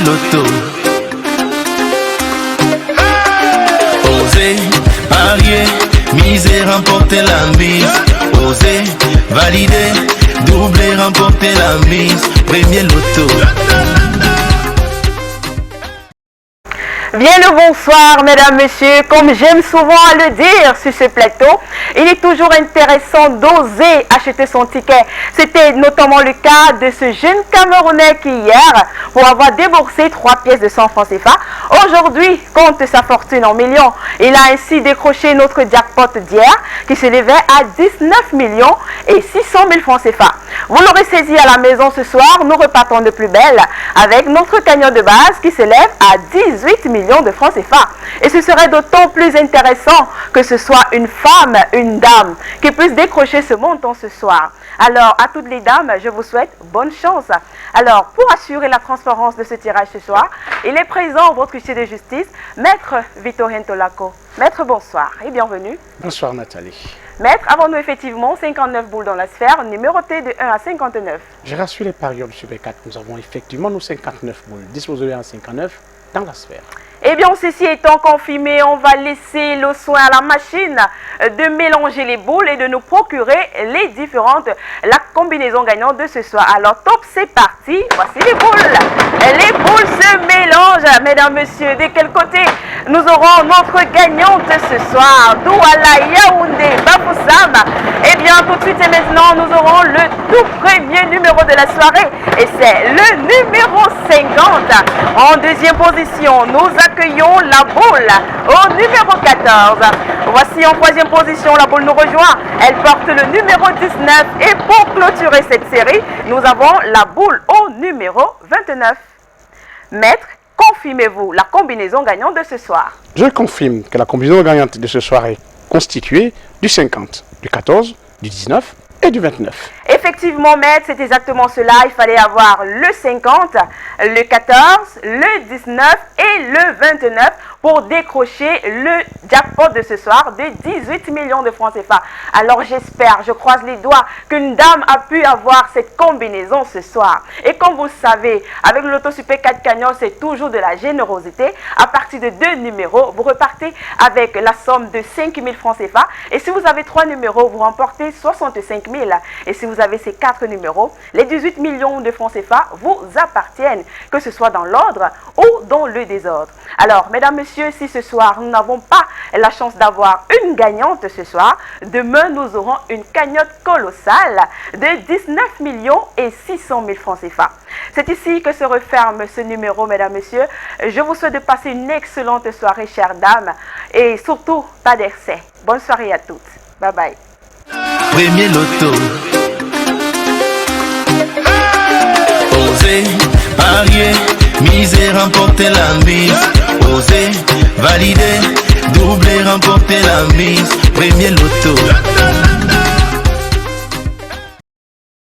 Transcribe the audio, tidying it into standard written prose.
loto. Osez parier, miser, remporter la mise. Osez valider, doubler, remporter la mise. Premier loto. Bien le bonsoir, mesdames, messieurs. Comme j'aime souvent à le dire sur ce plateau, il est toujours intéressant d'oser acheter son ticket. C'était notamment le cas de ce jeune Camerounais qui hier, pour avoir déboursé 3 pièces de 100 francs CFA, aujourd'hui compte sa fortune en millions. Il a ainsi décroché notre jackpot d'hier qui s'élevait à 19 millions et 600 000 francs CFA. Vous l'aurez saisi à la maison ce soir, nous repartons de plus belle avec notre cagnotte de base qui s'élève à 18 millions de francs CFA. Et ce serait d'autant plus intéressant que ce soit une femme, une dame, qui puisse décrocher ce montant ce soir. Alors, à toutes les dames, je vous souhaite bonne chance. Alors, pour assurer la transparence de ce tirage ce soir, il est présent votre huissier de justice, Maître Victorien Tolako. Maître, bonsoir et bienvenue. Bonsoir Nathalie. Maître, avons-nous effectivement 59 boules dans la sphère, numérotées de 1 à 59? J'ai rassuré les parieurs du Super 4. Nous avons effectivement nos 59 boules, disposées de 1 à 59 dans la sphère. Eh bien, ceci étant confirmé, on va laisser le soin à la machine de mélanger les boules et de nous procurer la combinaison gagnante de ce soir. Alors, top, c'est parti. Voici les boules. Les boules se mélangent, mesdames, messieurs. De quel côté nous aurons notre gagnante ce soir? Douala Yaoundé Bafoussam. Eh bien, tout de suite et maintenant, nous aurons le tout premier numéro de la soirée. Et c'est le numéro 50. En deuxième position, nous accueillons la boule au numéro 14. Voici en troisième position, la boule nous rejoint. Elle porte le numéro 19. Et pour clôturer cette série, nous avons la boule au numéro 29. Maître, confirmez-vous la combinaison gagnante de ce soir? Je confirme que la combinaison gagnante de ce soir est constituée du 50, du 14, du 19 et du 29. Effectivement, maître, c'est exactement cela. Il fallait avoir le 50, le 14, le 19 et le 29 pour décrocher le jackpot de ce soir de 18 millions de francs CFA. Alors j'espère, je croise les doigts, qu'une dame a pu avoir cette combinaison ce soir. Et comme vous savez, avec le Loto Super 4 Cagnotte, c'est toujours de la générosité. À partir de 2 numéros, vous repartez avec la somme de 5 000 francs CFA. Et si vous avez 3 numéros, vous remportez 65 000. Et si vous avez ces 4 numéros, les 18 millions de francs CFA vous appartiennent, que ce soit dans l'ordre ou dans le désordre. Alors, mesdames, messieurs, si ce soir, nous n'avons pas la chance d'avoir une gagnante ce soir, demain, nous aurons une cagnotte colossale de 19 millions et 600 000 francs CFA. C'est ici que se referme ce numéro, mesdames, messieurs. Je vous souhaite de passer une excellente soirée, chères dames, et surtout, pas d'excès. Bonne soirée à toutes. Bye bye. Premier loto. Osez parier, miser, remporter la mise. Osez valider, doubler, remporter la mise. Premier loto.